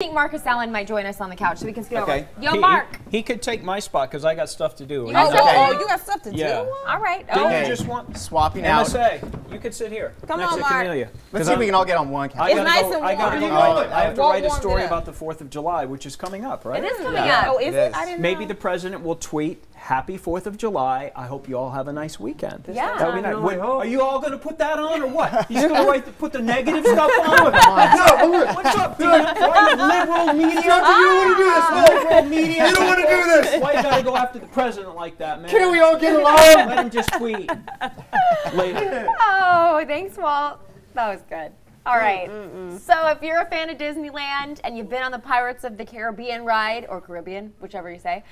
I think Marcus Allen might join us on the couch so we can scoot over. Yo, he, Mark. He could take my spot because I got stuff to do. You got stuff to do? You got stuff to do? All right. Didn't you just want swapping out? MSA, you could sit here. Come next on, to Mark. Camellia. Let's see if we can all get on one couch. It's nice and warm. I have to write a story about the 4th of July, which is coming up, right? It is coming up. Oh, is it? I didn't know. Maybe the president will tweet, "Happy 4th of July. I hope you all have a nice weekend." Yeah. That would be nice. Wait, are you all going to put that on or what? He's going to put the negative stuff on? No, what's up, dude? Why liberal media? you want to do this? Liberal media? You don't want to do this. Why you got to go after the president like that, man? Can we all get along? Let him just tweet later. Oh, thanks, Walt. That was good. All right. So if you're a fan of Disneyland and you've been on the Pirates of the Caribbean ride, or Caribbean, whichever you say,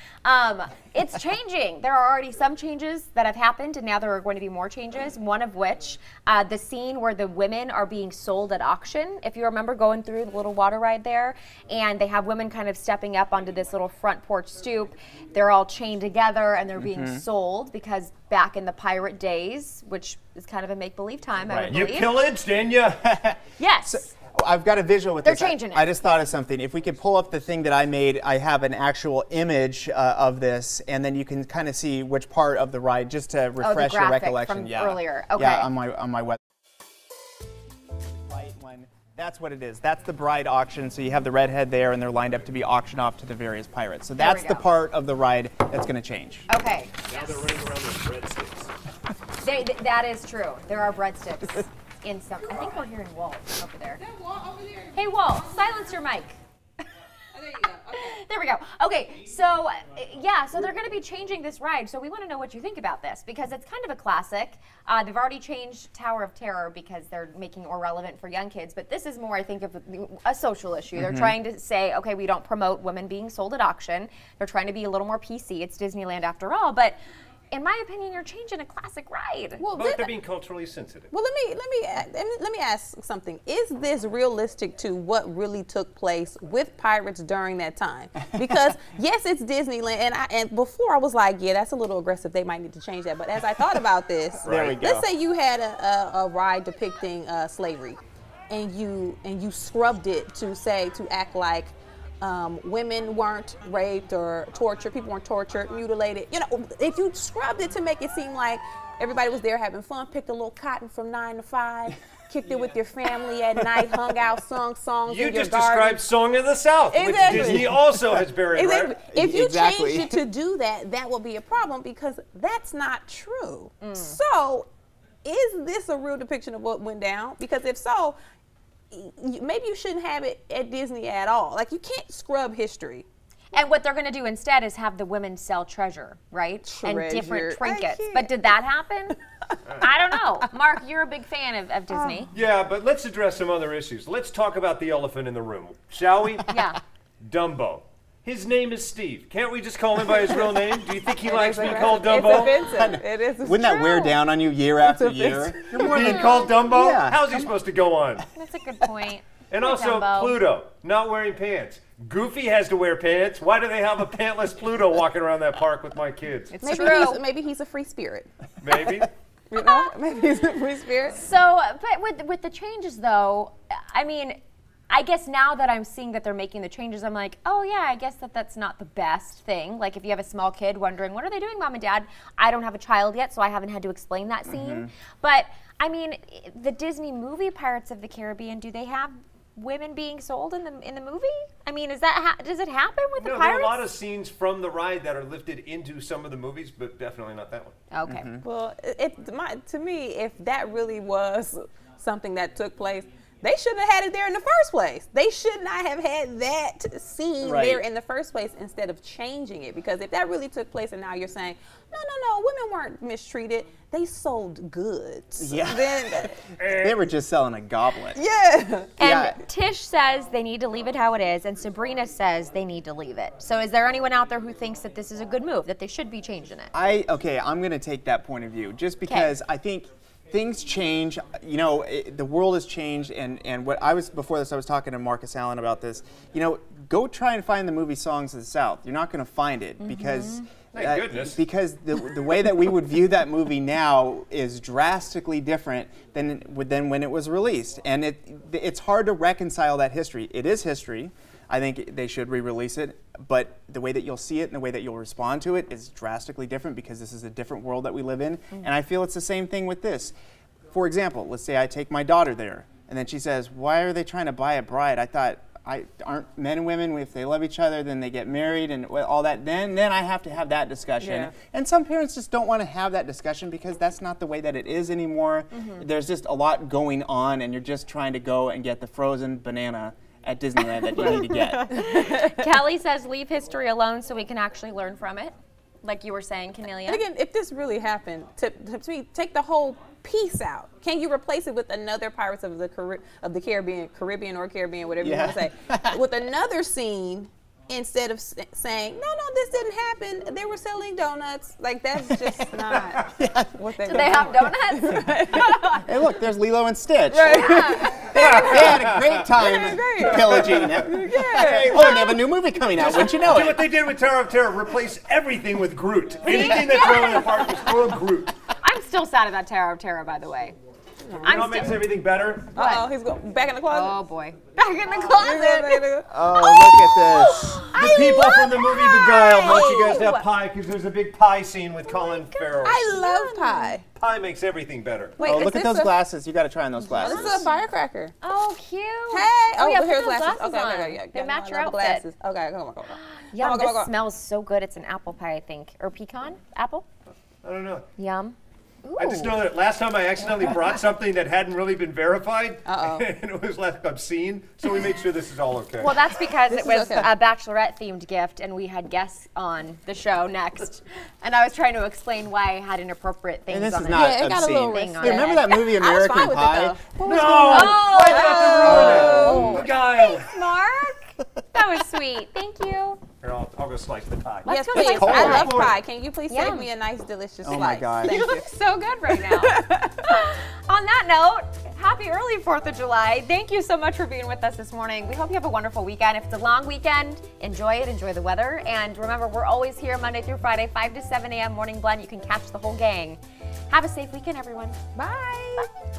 it's changing. There are already some changes that have happened, and now there are going to be more changes, one of which, the scene where the women are being sold at auction. If you remember going through the little water ride there, and they have women kind of stepping up onto this little front porch stoop. They're all chained together, and they're being sold because back in the pirate days, which is kind of a make-believe time, I would believe. You pillaged, didn't you? Yes. So, I've got a visual with this. They're changing it. I just thought of something. If we could pull up the thing that I made, I have an actual image of this, and then you can kind of see which part of the ride, just to refresh your recollection. From earlier. Okay. Yeah, on my web. Right one. That's what it is. That's the bride auction. So you have the redhead there, and they're lined up to be auctioned off to the various pirates. So that's the part of the ride that's going to change. Okay. Now they're running around with breadsticks. That is true. There are breadsticks in some. I think we're hearing Walt over there. Hey, Walt, silence your mic. There you go. Okay. There we go. Okay, so yeah, so they're going to be changing this ride. So we want to know what you think about this because it's kind of a classic. They've already changed Tower of Terror because they're making it more relevant for young kids. But this is more, I think, of a social issue. They're trying to say, okay, we don't promote women being sold at auction. They're trying to be a little more PC. It's Disneyland after all, but. In my opinion, you're changing a classic ride. Well, But they're being culturally sensitive. Well, let me ask something. Is this realistic to what really took place with pirates during that time? Because yes, it's Disneyland, and before I was like, yeah, that's a little aggressive. They might need to change that. But as I thought about this, There we go. let's say you had a ride depicting slavery, and you scrubbed it to act like. Women weren't raped or tortured, people weren't tortured, mutilated. You know, if you scrubbed it to make it seem like everybody was there having fun, picked a little cotton from 9 to 5, kicked it with your family at night, hung out, sung songs You in your just garden. described Song of the South, Exactly. which Disney also has buried, Exactly. right? If you Exactly. changed it to do that, that will be a problem because that's not true. So, is this a real depiction of what went down? Because if so, maybe you shouldn't have it at Disney at all. Like, you can't scrub history. And what they're going to do instead is have the women sell treasure, right? And different trinkets. can't. But did that happen? I don't know. Mark, you're a big fan of Disney. Yeah, but let's address some other issues. Let's talk about the elephant in the room, shall we? Yeah. Dumbo. His name is Steve. Can't we just call him by his real name? Do you think he likes being called It's Dumbo? offensive. It is. Wouldn't that wear down on you year after year? Being called Dumbo? Yeah. How's he supposed to go on? That's a good point. And Poor also Dumbo. Pluto, not wearing pants. Goofy has to wear pants. Why do they have a pantless Pluto walking around that park with my kids? It's Maybe true. maybe he's a free spirit. Maybe. You know, maybe he's a free spirit. So, but with the changes though, I mean, I guess now that I'm seeing that they're making the changes, I'm like, oh yeah, I guess that's not the best thing. Like if you have a small kid wondering, what are they doing, Mom and Dad? I don't have a child yet, so I haven't had to explain that scene. But I mean, the Disney movie Pirates of the Caribbean, do they have women being sold in the movie? I mean, does it happen with the No, pirates? there are a lot of scenes from the ride that are lifted into some of the movies, but definitely not that one. Okay. Well, to me, if that really was something that took place, they shouldn't have had it there in the first place. They should not have had that scene there in the first place instead of changing it. Because if that really took place and now you're saying, no, women weren't mistreated. They sold goods. Yeah. Then, They were just selling a goblet. yeah. And Tish says they need to leave it how it is, and Sabrina says they need to leave it. So is there anyone out there who thinks that this is a good move, that they should be changing it? I'm going to take that point of view just because I think things change. You know, the world has changed, and what I was before this, I was talking to Marcus Allen about this. You know, go try and find the movie Songs of the South. You're not going to find it because. Thank goodness. Because the way that we would view that movie now is drastically different than when it was released, and it's hard to reconcile that history. It is history, I think they should re-release it, but the way that you'll see it and the way that you'll respond to it is drastically different because this is a different world that we live in. And I feel it's the same thing with this. For example, let's say I take my daughter there, and then she says, why are they trying to buy a bride? I thought, aren't men and women, if they love each other, then they get married and all that. Then I have to have that discussion. Yeah. And some parents just don't want to have that discussion because that's not the way that it is anymore. There's just a lot going on, and you're just trying to go and get the frozen banana at Disneyland that you need to get. Kelly says leave history alone so we can actually learn from it, like you were saying, Cornelia. And again, if this really happened, to me, take the whole piece out. Can you replace it with another Pirates of the Caribbean, whatever you want to say, with another scene instead of saying, no, this didn't happen. They were selling donuts. Like, that's just not what they Do they have donuts? Hey, look, there's Lilo and Stitch. Yeah. They had a great time pillaging it. Yeah. Oh, and they have a new movie coming out. Wouldn't you know Do it? what they did with Tower of Terror, replace everything with Groot. Anything that's thrown in the park was throw a Groot. I'm still sad about Tower of Terror, by the way. You know what makes everything better? Uh-oh, he's going back in the closet. Oh boy. Back in the closet. Oh, look at this. The people from the movie Beguiled want you guys to have pie because there's a big pie scene with Colin Farrell. I love pie. Pie makes everything better. Wait, Oh, is look at this those glasses. You got to try on those This glasses. is a firecracker. Oh, cute. Hey. Oh, yeah, but here's put those glasses. glasses Okay, on. yeah. They match your I love outfit. glasses. Okay, come on. Yum, Come on, this come on. smells so good. It's an apple pie, I think. Or pecan? Apple? I don't know. Yum. Ooh. I just know that last time I accidentally brought something that hadn't really been verified, Uh-oh. and it was like obscene, so we made sure this is all okay. Well, that's because This it is was okay. a bachelorette-themed gift, and we had guests on the show next. And I was trying to explain why I had inappropriate things And this on is it. not Yeah, it got a obscene. little Thing on Hey, it. remember that movie I was American fine with it, Pie? though. no! Oh. Why'd you have to ruin it? Beguiled. Mark, that was sweet. Thank you. Here, I'll go slice the pie. Yes, go please. slice I pie. love pie. Can you please save Yum. me a nice, delicious Oh my slice? God. Thank You you. look so good right now. On that note, happy early 4th of July. Thank you so much for being with us this morning. We hope you have a wonderful weekend. If it's a long weekend, enjoy it. Enjoy the weather. And remember, we're always here Monday through Friday, 5 to 7 a.m. Morning Blend. You can catch the whole gang. Have a safe weekend, everyone. Bye. Bye.